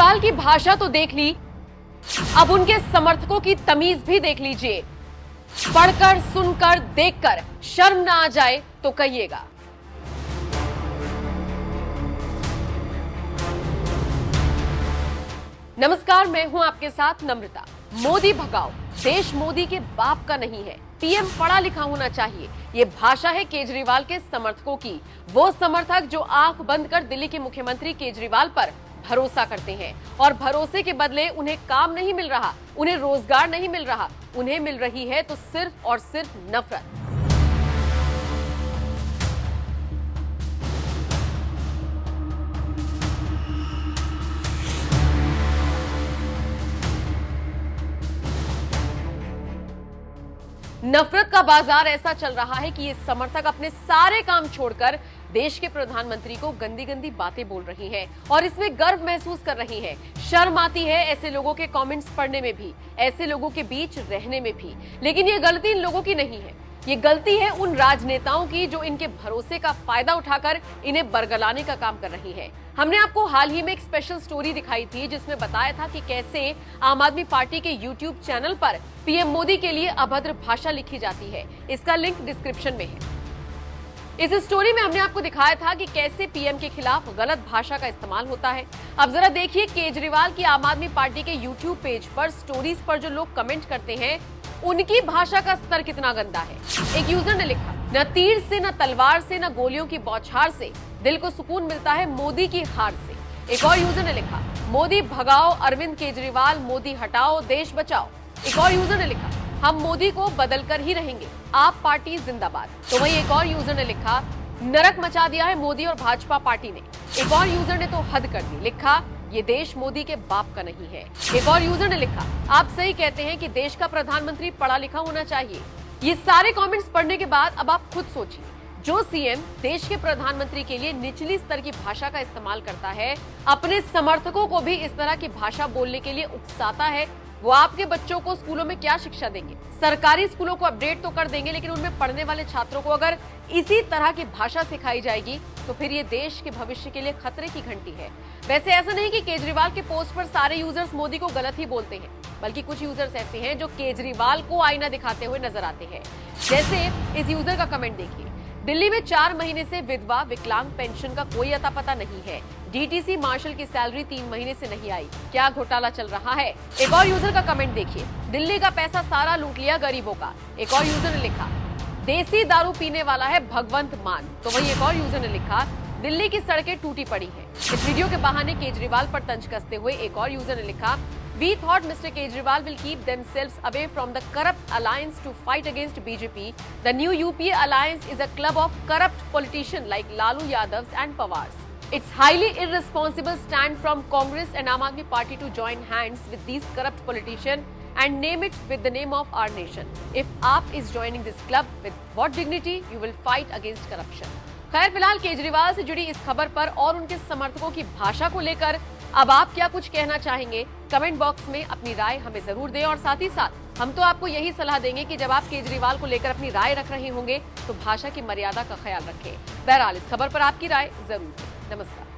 केजरीवाल की भाषा तो देख ली, अब उनके समर्थकों की तमीज भी देख लीजिए। पढ़कर, सुनकर, देखकर शर्म ना आ जाए तो कहिएगा। नमस्कार, मैं हूं आपके साथ नम्रता। मोदी भगाओ, देश मोदी के बाप का नहीं है, पीएम पढ़ा लिखा होना चाहिए, ये भाषा है केजरीवाल के समर्थकों की। वो समर्थक जो आंख बंद कर दिल्ली के मुख्यमंत्री केजरीवाल पर भरोसा करते हैं और भरोसे के बदले उन्हें काम नहीं मिल रहा, उन्हें रोजगार नहीं मिल रहा, उन्हें मिल रही है तो सिर्फ और सिर्फ नफरत। नफरत का बाजार ऐसा चल रहा है कि ये समर्थक अपने सारे काम छोड़कर देश के प्रधानमंत्री को गंदी गंदी बातें बोल रही हैं और इसमें गर्व महसूस कर रही हैं। शर्म आती है ऐसे लोगों के कमेंट्स पढ़ने में भी, ऐसे लोगों के बीच रहने में भी। लेकिन ये गलती इन लोगों की नहीं है, ये गलती है उन राजनेताओं की जो इनके भरोसे का फायदा उठाकर इन्हें बरगलाने का काम कर रही है। हमने आपको हाल ही में एक स्पेशल स्टोरी दिखाई थी जिसमें बताया था कि कैसे आम आदमी पार्टी के YouTube चैनल पर पीएम मोदी के लिए अभद्र भाषा लिखी जाती है। इसका लिंक डिस्क्रिप्शन में है। इस स्टोरी में हमने आपको दिखाया था कि कैसे पीएम के खिलाफ गलत भाषा का इस्तेमाल होता है। अब जरा देखिए केजरीवाल की आम आदमी पार्टी के YouTube पेज पर स्टोरीज पर जो लोग कमेंट करते हैं उनकी भाषा का स्तर कितना गंदा है। एक यूजर ने लिखा, न तीर से, न तलवार से, न गोलियों की बौछार से दिल को सुकून मिलता है मोदी की हार से। एक और यूजर ने लिखा, मोदी भगाओ, अरविंद केजरीवाल, मोदी हटाओ, देश बचाओ। एक और यूजर ने लिखा, हम मोदी को बदल कर ही रहेंगे, आप पार्टी जिंदाबाद। तो वहीं एक और यूजर ने लिखा, नरक मचा दिया है मोदी और भाजपा पार्टी ने। एक और यूजर ने तो हद कर दी, लिखा, ये देश मोदी के बाप का नहीं है। एक और यूजर ने लिखा, आप सही कहते हैं कि देश का प्रधानमंत्री पढ़ा लिखा होना चाहिए। ये सारे कमेंट्स पढ़ने के बाद अब आप खुद सोचिए, जो सीएम देश के प्रधानमंत्री के लिए निचली स्तर की भाषा का इस्तेमाल करता है, अपने समर्थकों को भी इस तरह की भाषा बोलने के लिए उकसाता है, वो आपके बच्चों को स्कूलों में क्या शिक्षा देंगे? सरकारी स्कूलों को अपडेट तो कर देंगे, लेकिन उनमें पढ़ने वाले छात्रों को अगर इसी तरह की भाषा सिखाई जाएगी तो फिर ये देश के भविष्य के लिए खतरे की घंटी है। वैसे ऐसा नहीं कि केजरीवाल के पोस्ट पर सारे यूजर्स मोदी को गलत ही बोलते हैं, बल्कि कुछ यूजर्स ऐसे हैं जो केजरीवाल को आईना दिखाते हुए नजर आते हैं। जैसे इस यूजर का कमेंट देखिए, दिल्ली में 4 महीने से विधवा विकलांग पेंशन का कोई अता पता नहीं है, डीटीसी मार्शल की सैलरी 3 महीने से नहीं आई, क्या घोटाला चल रहा है? एक और यूजर का कमेंट देखिए, दिल्ली का पैसा सारा लूट लिया गरीबों का। एक और यूजर ने लिखा, देसी दारू पीने वाला है भगवंत मान। तो वहीं एक और यूजर ने लिखा, दिल्ली की सड़कें टूटी पड़ी हैं। इस वीडियो के बहाने केजरीवाल पर तंज कसते हुए एक और यूजर ने लिखा, We thought Mr. Kejriwal will keep themselves away from the corrupt alliance to fight against BJP. The new UPA alliance is a club of corrupt politicians like Lalu Yadavs and Pawars. It's highly irresponsible stand from Congress and Aam Aadmi Party to join hands with these corrupt politicians and name it with the name of our nation. If AAP is joining this club, with what dignity you will fight against corruption? खैर, फिलहाल केजरीवाल से जुड़ी इस खबर पर और उनके समर्थकों की भाषा को लेकर अब आप क्या कुछ कहना चाहेंगे? कमेंट बॉक्स में अपनी राय हमें जरूर दें और साथ ही साथ हम तो आपको यही सलाह देंगे कि जब आप केजरीवाल को लेकर अपनी राय रख रहे होंगे तो भाषा की मर्यादा का ख्याल रखें। बहरहाल इस खबर पर आपकी राय जरूर दें। नमस्कार।